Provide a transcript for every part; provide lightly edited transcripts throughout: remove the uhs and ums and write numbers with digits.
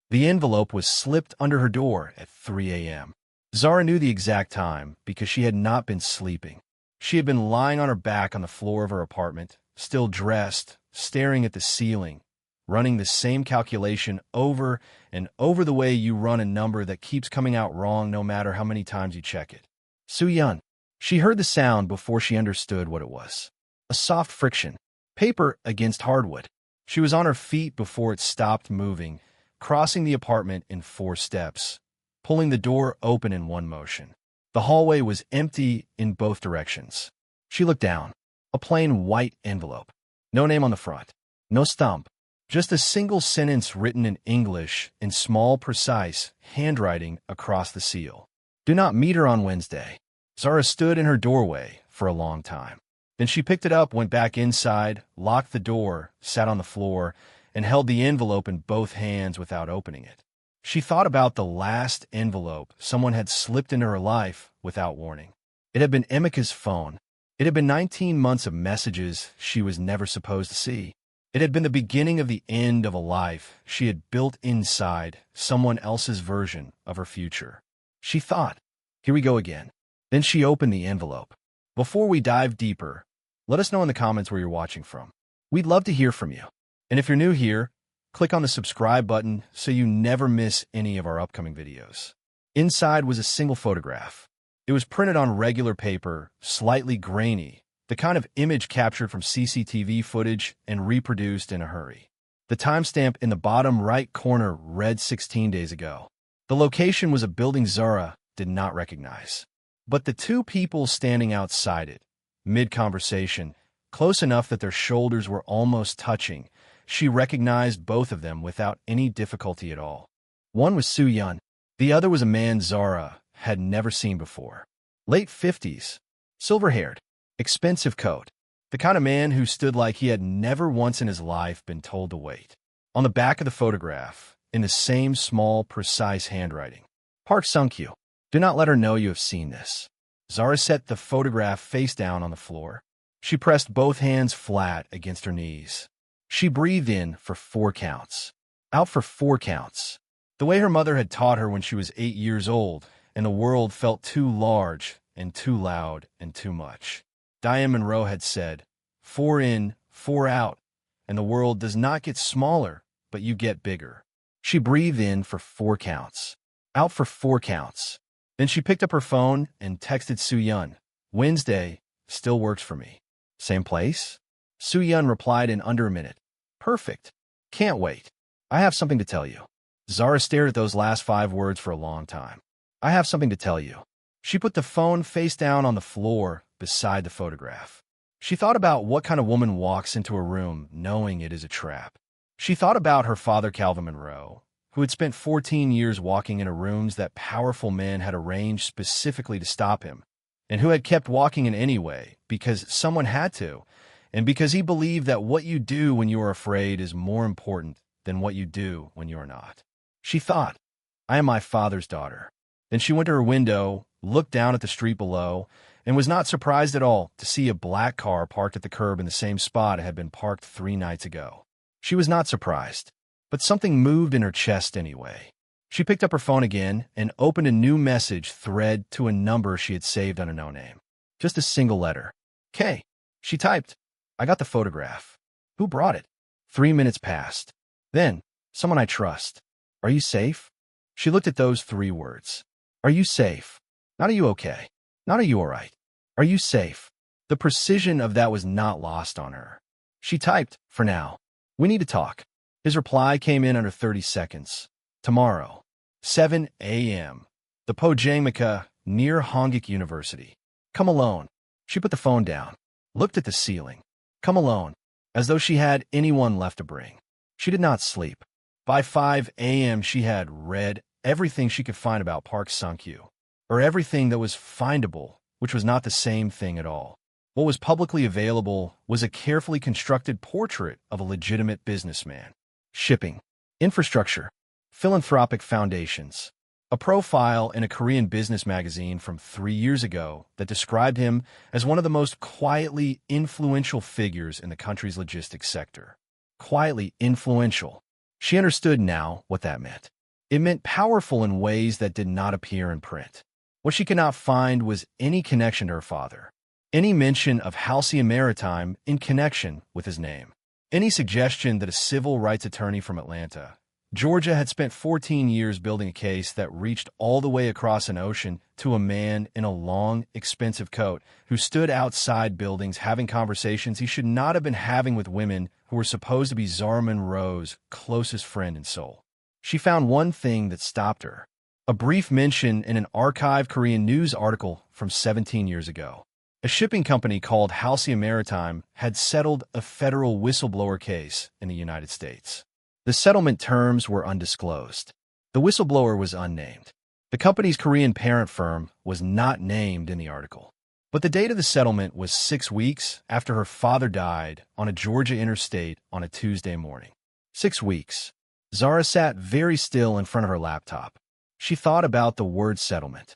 The envelope was slipped under her door at 3 a.m. Zara knew the exact time because she had not been sleeping. She had been lying on her back on the floor of her apartment, still dressed, staring at the ceiling, running the same calculation over and over the way you run a number that keeps coming out wrong no matter how many times you check it. Soo-yeon. She heard the sound before she understood what it was. A soft friction. Paper against hardwood. She was on her feet before it stopped moving, crossing the apartment in 4 steps, pulling the door open in one motion. The hallway was empty in both directions. She looked down. A plain white envelope. No name on the front. No stump. Just a single sentence written in English in small, precise handwriting across the seal. Do not meet her on Wednesday. Zara stood in her doorway for a long time. Then she picked it up, went back inside, locked the door, sat on the floor, and held the envelope in both hands without opening it. She thought about the last envelope someone had slipped into her life without warning. It had been Emika's phone. It had been 19 months of messages she was never supposed to see. It had been the beginning of the end of a life she had built inside someone else's version of her future. She thought, here we go again. Then she opened the envelope. Before we dive deeper, let us know in the comments where you're watching from. We'd love to hear from you. And if you're new here, click on the subscribe button so you never miss any of our upcoming videos. Inside was a single photograph. It was printed on regular paper, slightly grainy, the kind of image captured from CCTV footage and reproduced in a hurry. The timestamp in the bottom right corner read 16 days ago. The location was a building Zara did not recognize. But the 2 people standing outside it, mid-conversation, close enough that their shoulders were almost touching, she recognized both of them without any difficulty at all. One was Soo-yeon. The other was a man Zara had never seen before. Late 50s, silver-haired, expensive coat, the kind of man who stood like he had never once in his life been told to wait. On the back of the photograph, in the same small, precise handwriting, Park Sung-kyu. Do not let her know you have seen this. Zara set the photograph face down on the floor. She pressed both hands flat against her knees. She breathed in for 4 counts, out for 4 counts. The way her mother had taught her when she was 8 years old, and the world felt too large and too loud and too much. Diane Monroe had said, 4 in, 4 out, and the world does not get smaller, but you get bigger. She breathed in for 4 counts, out for 4 counts. Then she picked up her phone and texted Soo-yeon. Wednesday still works for me. Same place? Soo-yeon replied in under a minute. Perfect. Can't wait. I have something to tell you. Zara stared at those last 5 words for a long time. I have something to tell you. She put the phone face down on the floor beside the photograph. She thought about what kind of woman walks into a room knowing it is a trap. She thought about her father, Calvin Monroe, who had spent 14 years walking into rooms that powerful men had arranged specifically to stop him, and who had kept walking in anyway because someone had to, and because he believed that what you do when you are afraid is more important than what you do when you are not. She thought, I am my father's daughter. Then she went to her window, looked down at the street below, and was not surprised at all to see a black car parked at the curb in the same spot it had been parked 3 nights ago. She was not surprised. But something moved in her chest anyway. She picked up her phone again and opened a new message thread to a number she had saved on a no-name. Just a single letter. K. She typed, I got the photograph. Who brought it? 3 minutes passed. Then, someone I trust. Are you safe? She looked at those 3 words. Are you safe? Not are you okay? Not are you all right? Are you safe? The precision of that was not lost on her. She typed, for now. We need to talk. His reply came in under 30 seconds. Tomorrow, 7 a.m. The Pojangmaka, near Hongik University. Come alone. She put the phone down, looked at the ceiling. Come alone, as though she had anyone left to bring. She did not sleep. By 5 a.m. she had read everything she could find about Park Sung-kyu, or everything that was findable, which was not the same thing at all. What was publicly available was a carefully constructed portrait of a legitimate businessman. Shipping, infrastructure, philanthropic foundations. A profile in a Korean business magazine from 3 years ago that described him as one of the most quietly influential figures in the country's logistics sector. Quietly influential. She understood now what that meant. It meant powerful in ways that did not appear in print. What she could not find was any connection to her father, any mention of Halcyon Maritime in connection with his name, any suggestion that a civil rights attorney from Atlanta, Georgia had spent 14 years building a case that reached all the way across an ocean to a man in a long, expensive coat who stood outside buildings having conversations he should not have been having with women who were supposed to be Zara Monroe's closest friend in Seoul. She found one thing that stopped her: a brief mention in an archived Korean news article from 17 years ago. A shipping company called Halcyon Maritime had settled a federal whistleblower case in the United States. The settlement terms were undisclosed. The whistleblower was unnamed. The company's Korean parent firm was not named in the article. But the date of the settlement was 6 weeks after her father died on a Georgia interstate on a Tuesday morning. 6 weeks. Zara sat very still in front of her laptop. She thought about the word settlement.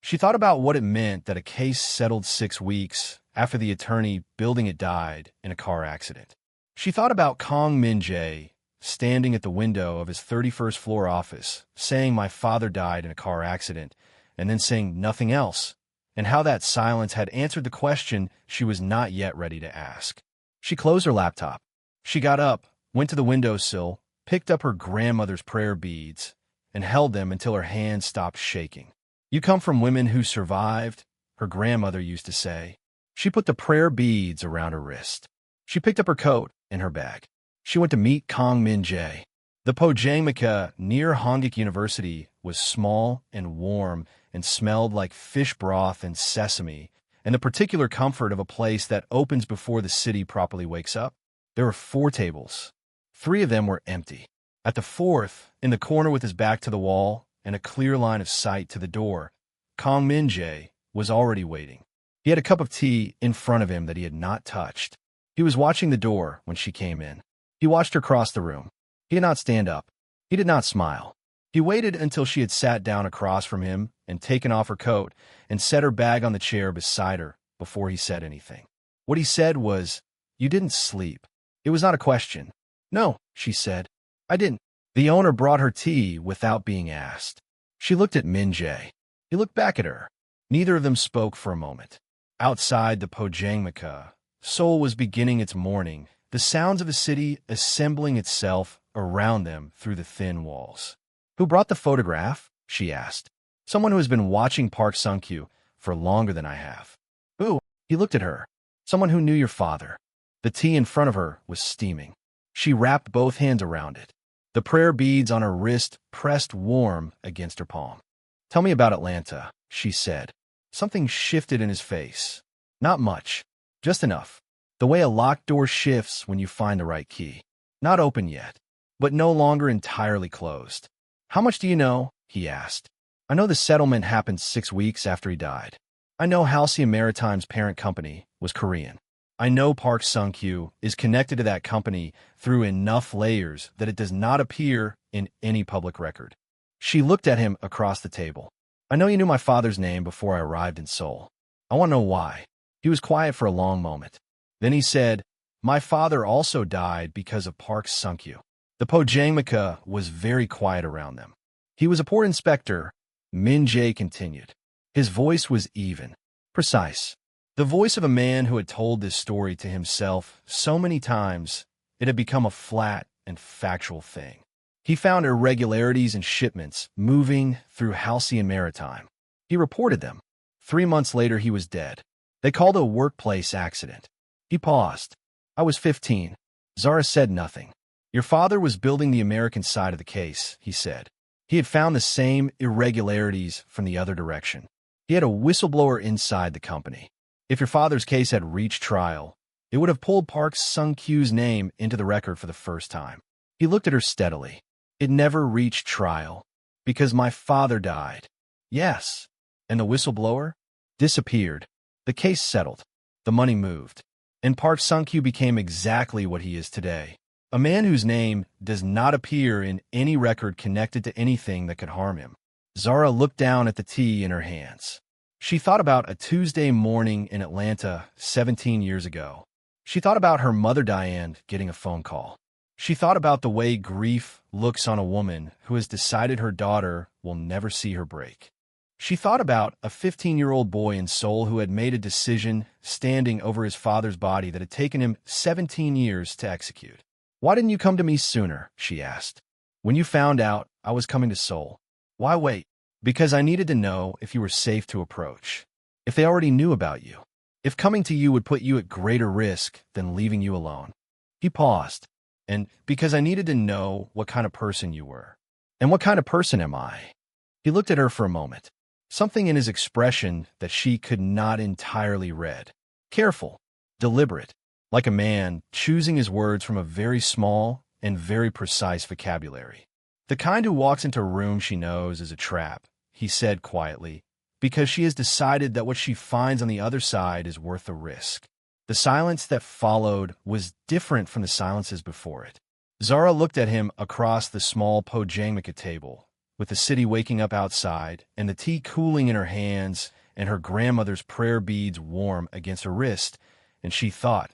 She thought about what it meant that a case settled 6 weeks after the attorney building it died in a car accident. She thought about Kong Min-jae standing at the window of his 31st floor office, saying my father died in a car accident, and then saying nothing else, and how that silence had answered the question she was not yet ready to ask. She closed her laptop. She got up, went to the windowsill, picked up her grandmother's prayer beads, and held them until her hands stopped shaking. "You come from women who survived," her grandmother used to say. She put the prayer beads around her wrist. She picked up her coat and her bag. She went to meet Kong Min-jae. The Pojangmaka near Hongik University was small and warm and smelled like fish broth and sesame, and the particular comfort of a place that opens before the city properly wakes up. There were 4 tables. 3 of them were empty. At the 4th, in the corner with his back to the wall and a clear line of sight to the door, Kong Min-jae was already waiting. He had a cup of tea in front of him that he had not touched. He was watching the door when she came in. He watched her cross the room. He did not stand up. He did not smile. He waited until she had sat down across from him and taken off her coat and set her bag on the chair beside her before he said anything. What he said was, "You didn't sleep." It was not a question. "No," she said. "I didn't." The owner brought her tea without being asked. She looked at Min-jae. He looked back at her. Neither of them spoke for a moment. Outside the Pojangmaka, Seoul was beginning its morning, the sounds of a city assembling itself around them through the thin walls. "Who brought the photograph?" she asked. "Someone who has been watching Park Sung-kyu for longer than I have." "Who?" He looked at her. "Someone who knew your father." The tea in front of her was steaming. She wrapped both hands around it. The prayer beads on her wrist pressed warm against her palm. "Tell me about Atlanta," she said. Something shifted in his face. Not much, just enough. The way a locked door shifts when you find the right key. Not open yet, but no longer entirely closed. "How much do you know?" he asked. "I know the settlement happened 6 weeks after he died. I know Halcyon Maritime's parent company was Korean. I know Park Sung-kyu is connected to that company through enough layers that it does not appear in any public record." She looked at him across the table. "I know you knew my father's name before I arrived in Seoul. I want to know why." He was quiet for a long moment. Then he said, "My father also died because of Park Sung-kyu." The Pojangmaka was very quiet around them. "He was a port inspector," Min-jae continued. His voice was even, precise. The voice of a man who had told this story to himself so many times it had become a flat and factual thing. He found irregularities in shipments moving through Halcyon Maritime. He reported them. 3 months later, he was dead. They called it a workplace accident. He paused. "I was 15. Zara said nothing. "Your father was building the American side of the case," he said. He had found the same irregularities from the other direction. He had a whistleblower inside the company. If your father's case had reached trial, it would have pulled Park Sung-kyu's name into the record for the first time. He looked at her steadily. "It never reached trial, because my father died." "Yes." "And the whistleblower?" "Disappeared. The case settled. The money moved. And Park Sung-kyu became exactly what he is today. A man whose name does not appear in any record connected to anything that could harm him." Zara looked down at the tea in her hands. She thought about a Tuesday morning in Atlanta 17 years ago. She thought about her mother Diane getting a phone call. She thought about the way grief looks on a woman who has decided her daughter will never see her break. She thought about a 15-year-old boy in Seoul who had made a decision standing over his father's body that had taken him 17 years to execute. "Why didn't you come to me sooner?" she asked. "When you found out I was coming to Seoul. Why wait?" "Because I needed to know if you were safe to approach. If they already knew about you. If coming to you would put you at greater risk than leaving you alone." He paused. "And because I needed to know what kind of person you were." "And what kind of person am I?" He looked at her for a moment. Something in his expression that she could not entirely read. Careful, deliberate, like a man choosing his words from a very small and very precise vocabulary. "The kind who walks into a room she knows is a trap," he said quietly, "because she has decided that what she finds on the other side is worth the risk." The silence that followed was different from the silences before it. Zara looked at him across the small pojangmaka table, with the city waking up outside and the tea cooling in her hands and her grandmother's prayer beads warm against her wrist, and she thought,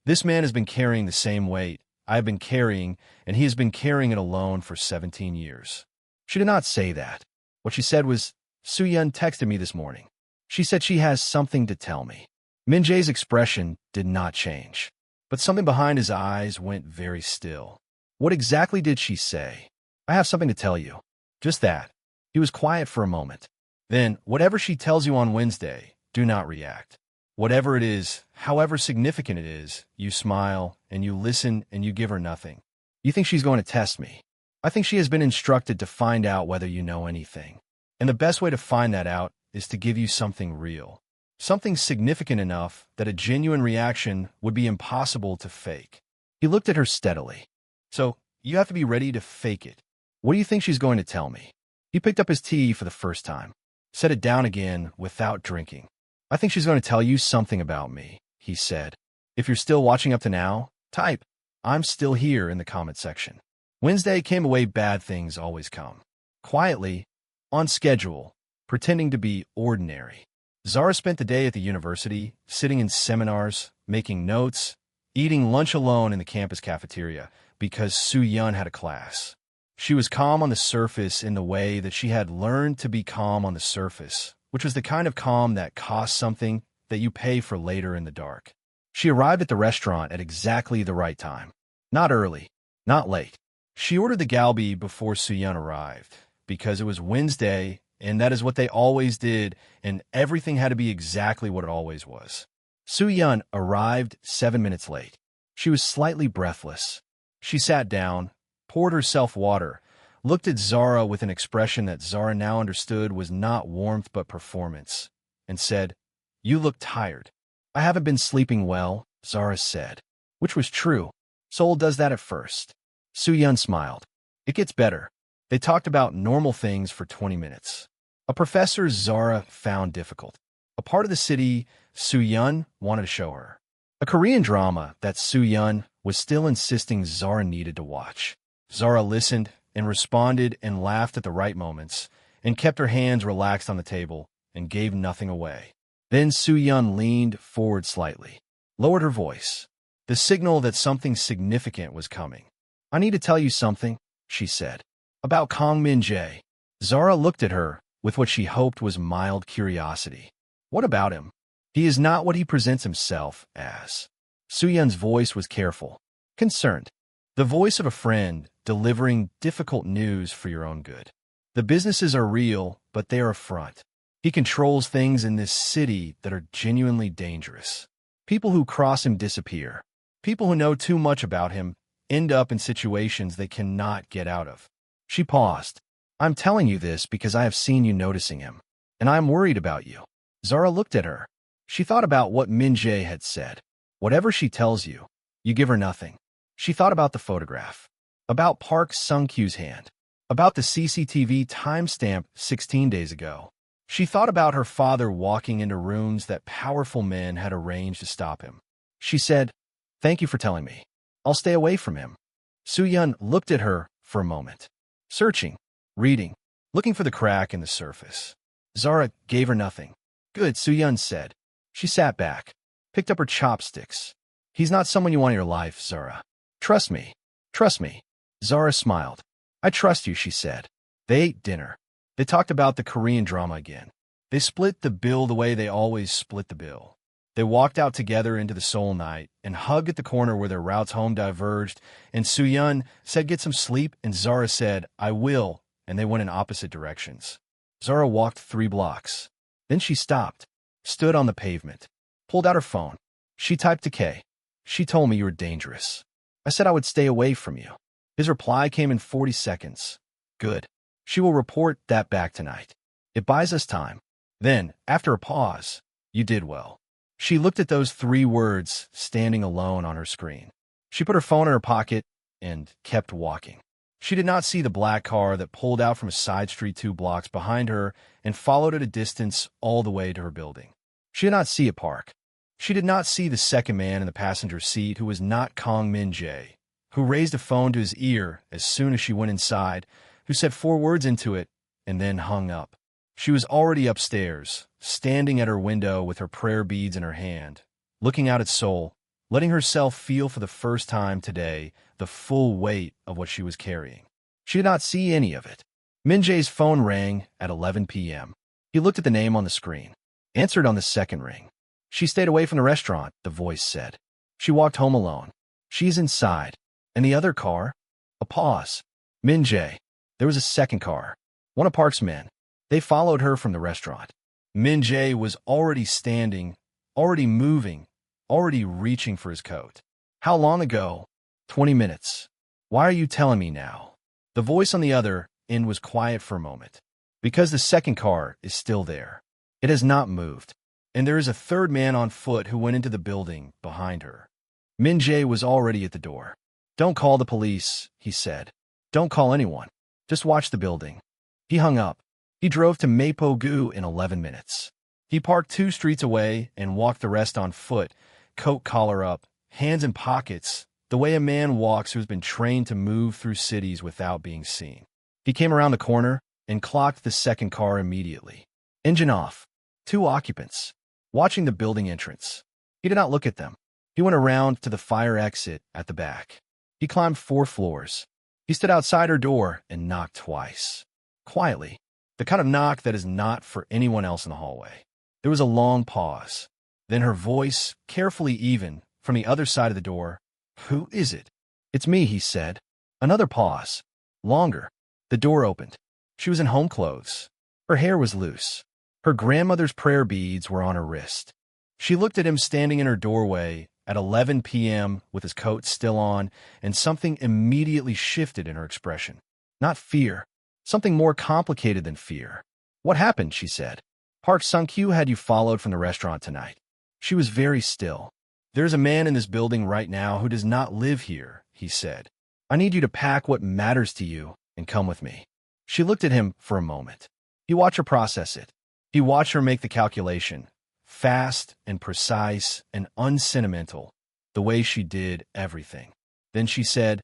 "This man has been carrying the same weight I have been carrying, and he has been carrying it alone for 17 years. She did not say that. What she said was, "Soo-yeon texted me this morning. She said she has something to tell me." Min Jae's expression did not change, but something behind his eyes went very still. "What exactly did she say?" "I have something to tell you." Just that. He was quiet for a moment. "Then, whatever she tells you on Wednesday, do not react. Whatever it is, however significant it is, you smile, and you listen, and you give her nothing. You think she's going to test me. I think she has been instructed to find out whether you know anything. And the best way to find that out is to give you something real. Something significant enough that a genuine reaction would be impossible to fake." He looked at her steadily. "So, you have to be ready to fake it. What do you think she's going to tell me?" He picked up his tea for the first time, set it down again without drinking. "I think she's going to tell you something about me," he said. "If you're still watching up to now, type, 'I'm still here' in the comment section." Wednesday came away bad things always come. Quietly, on schedule, pretending to be ordinary. Zara spent the day at the university, sitting in seminars, making notes, eating lunch alone in the campus cafeteria because Soo-yeon had a class. She was calm on the surface in the way that she had learned to be calm on the surface, which was the kind of calm that costs something that you pay for later in the dark. She arrived at the restaurant at exactly the right time. Not early, not late. She ordered the galbi before Soo-yeon arrived, because it was Wednesday, and that is what they always did, and everything had to be exactly what it always was. Soo-yeon arrived 7 minutes late. She was slightly breathless. She sat down, poured herself water, looked at Zara with an expression that Zara now understood was not warmth but performance, and said, "You look tired." "I haven't been sleeping well," Zara said, which was true. Seoul does that at first. Soo-yeon smiled. "It gets better." They talked about normal things for 20 minutes. A professor Zara found difficult. A part of the city Soo-yeon wanted to show her. A Korean drama that Soo-yeon was still insisting Zara needed to watch. Zara listened and responded and laughed at the right moments and kept her hands relaxed on the table and gave nothing away. Then Soo-yeon leaned forward slightly, lowered her voice, the signal that something significant was coming. "I need to tell you something," she said, "about Kang Min-jae." Zara looked at her with what she hoped was mild curiosity. "What about him?" "He is not what he presents himself as." Soo-yeon's voice was careful, concerned. The voice of a friend delivering difficult news for your own good. "The businesses are real, but they are a front. He controls things in this city that are genuinely dangerous. People who cross him disappear. People who know too much about him end up in situations they cannot get out of." She paused. "I'm telling you this because I have seen you noticing him, and I am worried about you." Zara looked at her. She thought about what Min Jae had said. Whatever she tells you, you give her nothing. She thought about the photograph, about Park Sung-kyu's hand, about the CCTV timestamp 16 days ago. She thought about her father walking into rooms that powerful men had arranged to stop him. She said, "Thank you for telling me. I'll stay away from him." Soo-yeon looked at her for a moment, searching, reading, looking for the crack in the surface. Zara gave her nothing. "Good," Soo-yeon said. She sat back, picked up her chopsticks. "He's not someone you want in your life, Zara. Trust me. Trust me." Zara smiled. I trust you, she said. They ate dinner. They talked about the Korean drama again. They split the bill the way they always split the bill. They walked out together into the Seoul night and hugged at the corner where their routes home diverged, and Soo-yeon said get some sleep, and Zara said, I will, and they went in opposite directions. Zara walked 3 blocks. Then she stopped, stood on the pavement, pulled out her phone. She typed to Kay. She told me you were dangerous. I said I would stay away from you. His reply came in 40 seconds. Good. She will report that back tonight. It buys us time. Then, after a pause, you did well. She looked at those 3 words standing alone on her screen. She put her phone in her pocket and kept walking. She did not see the black car that pulled out from a side street 2 blocks behind her and followed at a distance all the way to her building. She did not see it park. She did not see the second man in the passenger seat who was not Kong Min-jae, who raised a phone to his ear as soon as she went inside, who said 4 words into it and then hung up. She was already upstairs, standing at her window with her prayer beads in her hand, looking out at Seoul, letting herself feel for the first time today the full weight of what she was carrying. She did not see any of it. Min-jae's phone rang at 11 p.m. He looked at the name on the screen, answered on the second ring. She stayed away from the restaurant, the voice said. She walked home alone. She's inside. And the other car? A pause. Min-jae. There was a second car. One of Park's men. They followed her from the restaurant. Min-jae was already standing, already moving, already reaching for his coat. How long ago? 20 minutes. Why are you telling me now? The voice on the other end was quiet for a moment. Because the second car is still there. It has not moved. And there is a third man on foot who went into the building behind her. Min-jae was already at the door. Don't call the police, he said. Don't call anyone. Just watch the building. He hung up. He drove to Mapo-gu in 11 minutes. He parked 2 streets away and walked the rest on foot, coat collar up, hands in pockets, the way a man walks who's been trained to move through cities without being seen. He came around the corner and clocked the second car immediately. Engine off. 2 occupants. Watching the building entrance. He did not look at them. He went around to the fire exit at the back. He climbed 4 floors. He stood outside her door and knocked twice. Quietly. The kind of knock that is not for anyone else in the hallway. There was a long pause. Then her voice, carefully even, from the other side of the door. Who is it? It's me, he said. Another pause. Longer. The door opened. She was in home clothes. Her hair was loose. Her grandmother's prayer beads were on her wrist. She looked at him standing in her doorway at 11 p.m. with his coat still on, and something immediately shifted in her expression. Not fear. Something more complicated than fear. What happened, she said. Park Sung-kyu had you followed from the restaurant tonight. She was very still. There's a man in this building right now who does not live here, he said. I need you to pack what matters to you and come with me. She looked at him for a moment. He watched her process it. He watched her make the calculation, fast and precise and unsentimental, the way she did everything. Then she said,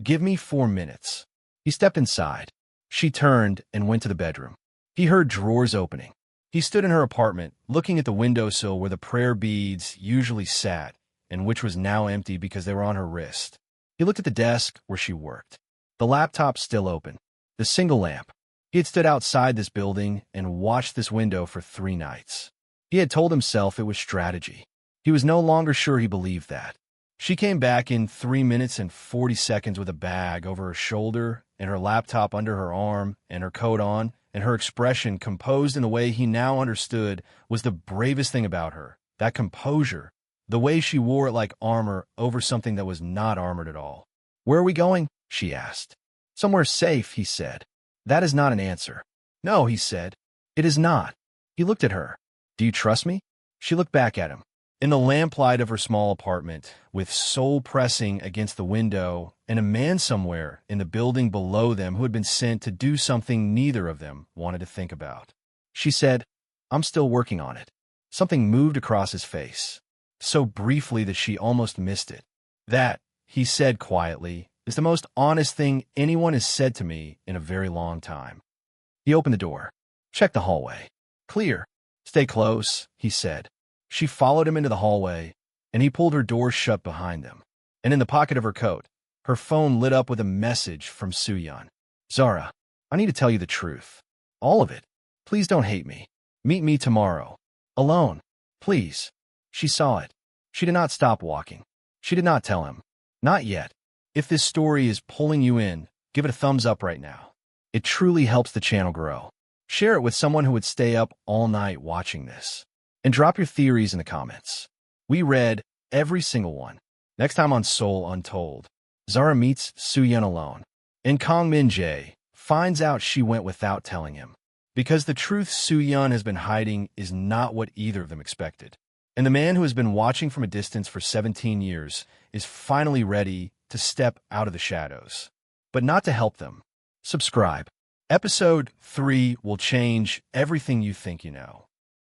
give me 4 minutes. He stepped inside. She turned and went to the bedroom. He heard drawers opening. He stood in her apartment, looking at the windowsill where the prayer beads usually sat, and which was now empty because they were on her wrist. He looked at the desk where she worked. The laptop still open. The single lamp. He had stood outside this building and watched this window for 3 nights. He had told himself it was strategy. He was no longer sure he believed that. She came back in 3 minutes and 40 seconds with a bag over her shoulder and her laptop under her arm and her coat on, and her expression, composed in a way he now understood, was the bravest thing about her. That composure, the way she wore it like armor over something that was not armored at all. Where are we going? She asked. Somewhere safe, he said. That is not an answer. No, he said. It is not. He looked at her. Do you trust me? She looked back at him. In the lamplight of her small apartment, with Seoul pressing against the window, and a man somewhere in the building below them who had been sent to do something neither of them wanted to think about. She said, I'm still working on it. Something moved across his face, so briefly that she almost missed it. That, he said quietly, is the most honest thing anyone has said to me in a very long time. He opened the door. Check the hallway. Clear. Stay close, he said. She followed him into the hallway, and he pulled her door shut behind them. And in the pocket of her coat, her phone lit up with a message from Soo-yeon. Zara, I need to tell you the truth. All of it. Please don't hate me. Meet me tomorrow. Alone. Please. She saw it. She did not stop walking. She did not tell him. Not yet. If this story is pulling you in, give it a thumbs up right now. It truly helps the channel grow. Share it with someone who would stay up all night watching this. And drop your theories in the comments. We read every single one. Next time on Seoul Untold, Zara meets Soo-yeon alone. And Kang Min-jae finds out she went without telling him. Because the truth Soo-yeon has been hiding is not what either of them expected. And the man who has been watching from a distance for 17 years is finally ready to step out of the shadows. But not to help them. Subscribe. Episode 3 will change everything you think you know.